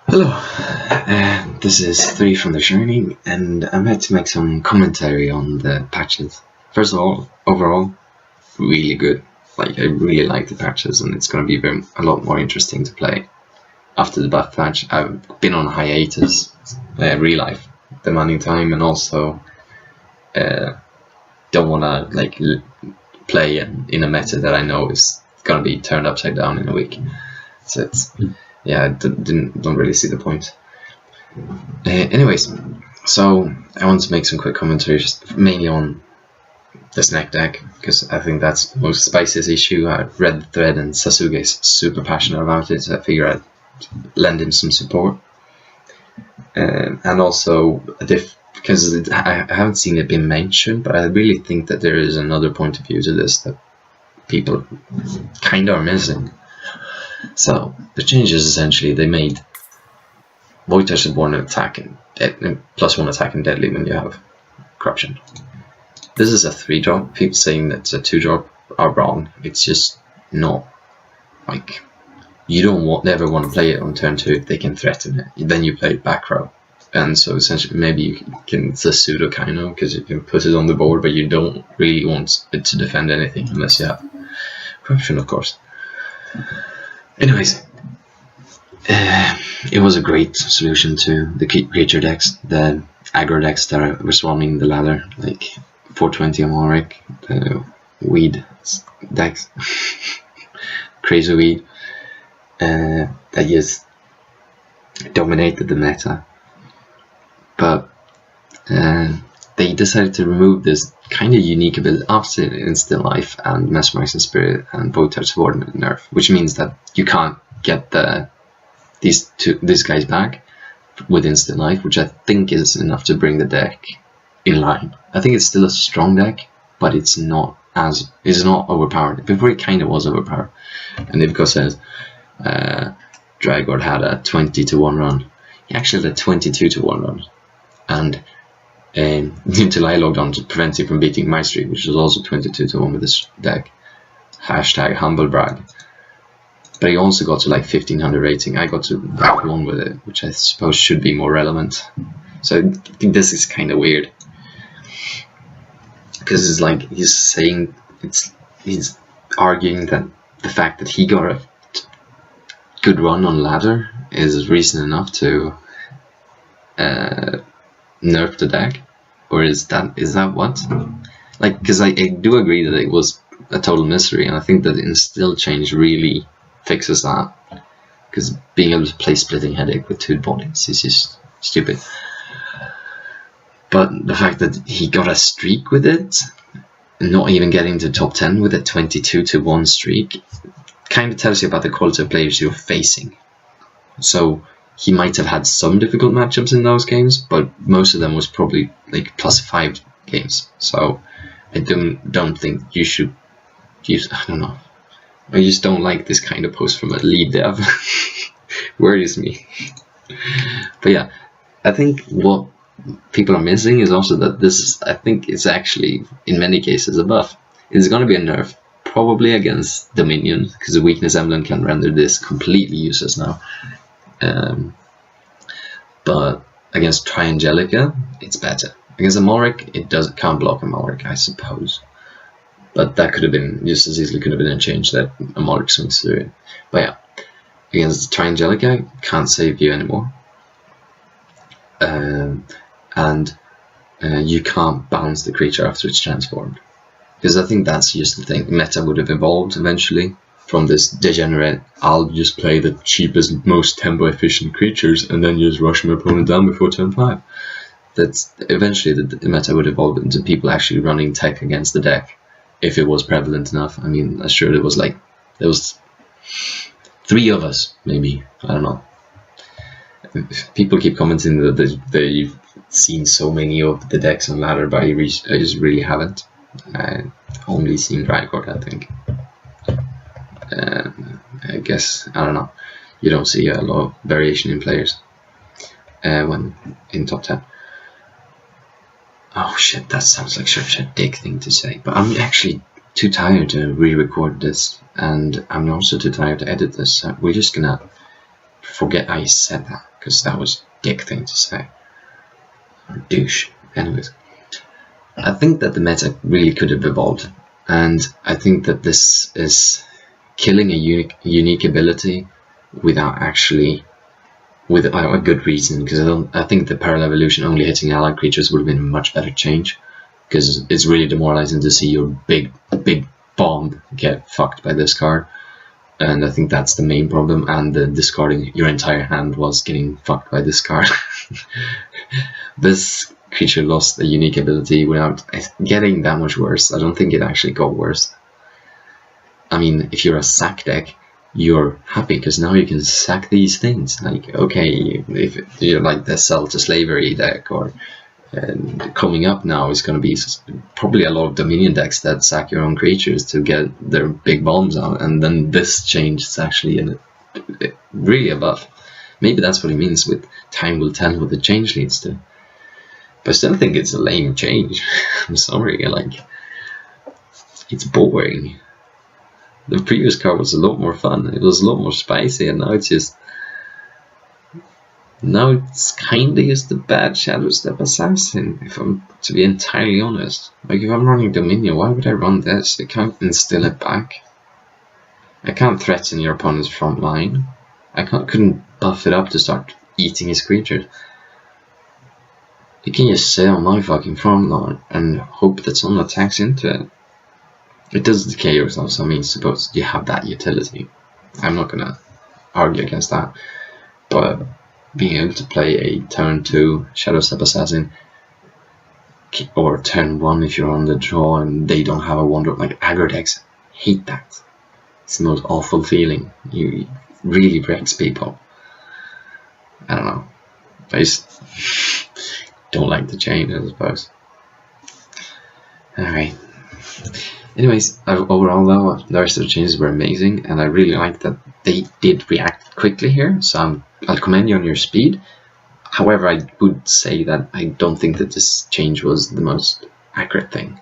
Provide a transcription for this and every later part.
Hello, this is Thr33 from The Shining, and I'm here to make some commentary on the patches. First of all, overall, really good. Like, I really like the patches, and it's going to be a lot more interesting to play after the buff patch. I've been on hiatus, real life, demanding time, and also don't want to play in a meta that I know is going to be turned upside down in a week. So it's yeah, I don't really see the point. Anyways, so I want to make some quick commentaries, mainly on the snack deck, because I think that's the most spiciest issue. I read the thread and Sasuke is super passionate about it, so I figure I'd lend him some support. And also, because I haven't seen it being mentioned, but I really think that there is another point of view to this that people kind of are missing. So the changes essentially, they made Void Touch Born attack and +1 attack and deadly when you have corruption. This is a 3-drop. People saying that it's a 2-drop are wrong. It's just not, like, you don't never want to play it on turn 2 if they can threaten it. Then you play it back row, and so essentially maybe you can it's a pseudo kind of, because you can put it on the board, but you don't really want it to defend anything unless you have corruption, of course. Anyways, it was a great solution to the creature decks, the aggro decks that were swarming the ladder, like 420 on Amalric, the weed decks, crazy weed, that just dominated the meta. But they decided to remove this kind of unique ability after Instant Life and Mesmerizing Spirit and Void Touch Subordinate nerf, which means that you can't get these guys back with Instant Life, which I think is enough to bring the deck in line. I think it's still a strong deck, but it's not overpowered. Before it kind of was overpowered. And ivko says Dragord had a 20-1 run. He actually had a 22-1 run, and until I logged on to prevent you from beating my streak, which was also 22-1 with this deck. #humblebrag. But he also got to like 1500 rating. I got to rank 1 with it, which I suppose should be more relevant. So I think this is kind of weird, because it's like he's arguing that the fact that he got a good run on ladder is reason enough to nerf the deck. Or is that what? Like, because I do agree that it was a total mystery, and I think that Instill change really fixes that. Because being able to play Splitting Headache with 2 bodies is just stupid. But the fact that he got a streak with it, not even getting to top 10 with a 22-1 streak, kind of tells you about the quality of players you're facing. So he might have had some difficult matchups in those games, but most of them was probably like +5 games. So I don't think you should use. I don't know. I just don't like this kind of post from a lead dev. Worries me. But yeah, I think what people are missing is also that this is, I think it's actually in many cases a buff. It's going to be a nerf, probably against Dominion, because the weakness emblem can render this completely useless now. But against Triangelica, it's better. Against Amalric, it can't block Amalric, I suppose. But that could have been just as easily a change that Amalric swings through it. But yeah, against Triangelica, can't save you anymore. And you can't bounce the creature after it's transformed. Because I think that's just the thing. Meta would have evolved eventually from this degenerate, I'll just play the cheapest, most tempo efficient creatures and then just rush my opponent down before turn 5. That's eventually the meta would evolve into people actually running tech against the deck, if it was prevalent enough. I mean, I'm sure there was 3 of us, maybe, I don't know. People keep commenting that they've seen so many of the decks on ladder, but I just really haven't. I've only seen Dragord, I think. I guess, I don't know, you don't see a lot of variation in players when in top 10. Oh shit, that sounds like such a dick thing to say, but I'm actually too tired to re-record this, and I'm also too tired to edit this, so we're just gonna forget I said that, because that was a dick thing to say. Or douche. Anyways, I think that the meta really could have evolved, and I think that this is killing a unique ability without actually, without a good reason, because I think the Parallel Evolution only hitting allied creatures would have been a much better change, because it's really demoralizing to see your big bomb get fucked by this card, and I think that's the main problem, and the discarding your entire hand was getting fucked by this card. This creature lost a unique ability without getting that much worse. I don't think it actually got worse. I mean, if you're a sack deck, you're happy because now you can sack these things. Like, okay, if you're like the Sell to Slavery deck, or coming up now is going to be probably a lot of Dominion decks that sack your own creatures to get their big bombs out, and then this change is actually really a buff. Maybe that's what he means with time will tell what the change leads to. But I still think it's a lame change. I'm sorry, like, it's boring. The previous card was a lot more fun. It was a lot more spicy, and now it's just... Now it's kinda just a bad Shadow Step Assassin, if I'm to be entirely honest. Like, if I'm running Dominion, why would I run this? I can't instill it back. I can't threaten your opponent's front line. I couldn't buff it up to start eating his creatures. You can just sit on my fucking front line and hope that someone attacks into it. It does decay yourself, so I mean, suppose you have that utility. I'm not gonna argue against that. But being able to play a turn 2 Shadow Step Assassin, or turn 1 if you're on the draw and they don't have a wonder, like aggro decks hate that. It's the most awful feeling. You really breaks people. I don't know. I just don't like the change, I suppose. Alright. Anyways, overall though, the rest of the changes were amazing, and I really like that they did react quickly here, so I'll commend you on your speed. However, I would say that I don't think that this change was the most accurate thing.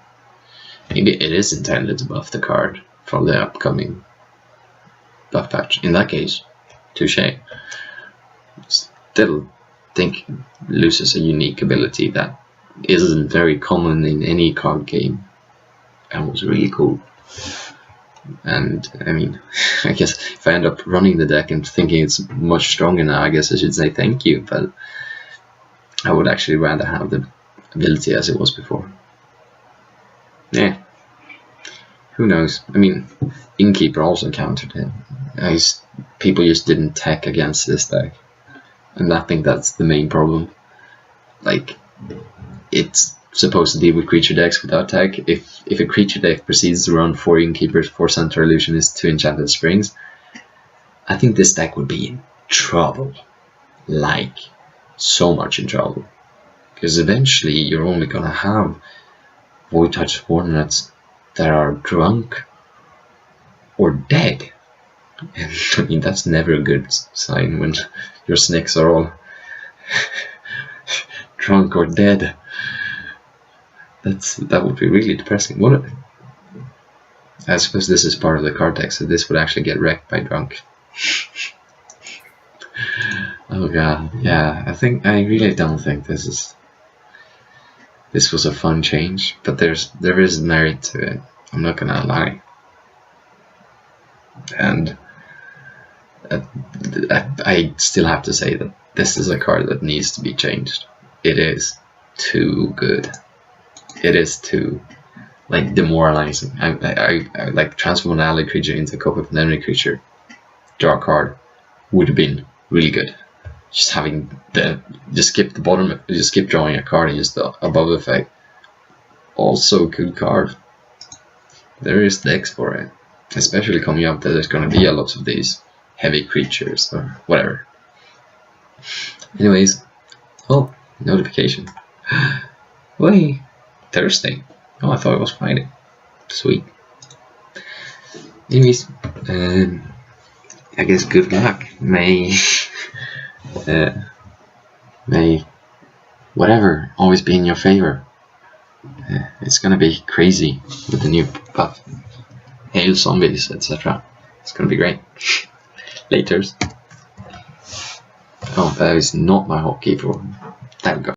Maybe it is intended to buff the card for the upcoming buff patch. In that case, touché. Still think it loses a unique ability that isn't very common in any card game, and was really cool. And I mean, I guess if I end up running the deck and thinking it's much stronger now, I guess I should say thank you, but I would actually rather have the ability as it was before. Yeah, who knows? I mean, Innkeeper also countered it. People just didn't tech against this deck, and I think that's the main problem. Like, it's supposed to deal with creature decks without tech. If a creature deck proceeds to run 4 Innkeepers, 4 Centaur Illusionists, 2 Enchanted Springs, I think this deck would be in trouble. Like, so much in trouble. Because eventually you're only gonna have Void Touch Hornets that are drunk or dead. And I mean, that's never a good sign when your snakes are all drunk or dead. That would be really depressing. I suppose this is part of the card deck, so this would actually get wrecked by drunk. Oh god, yeah. I really don't think this was a fun change, but there is merit to it. I'm not gonna lie. And I still have to say that this is a card that needs to be changed. It is too good. It is too, like, demoralizing. I like transform an allied creature into a copy of an enemy creature. Draw a card would have been really good. Just having just skip the bottom, just skip drawing a card and just the above effect. Also good card. There is decks for it, especially coming up that there's going to be a lot of these heavy creatures or whatever. Anyways, oh, notification. Wait. Thursday. Oh, I thought it was Friday. Sweet. Anyways, I guess good luck. May whatever always be in your favor. It's gonna be crazy with the new buff, hail zombies, etc. It's gonna be great. Laters. Oh, that is not my hotkey for that guy.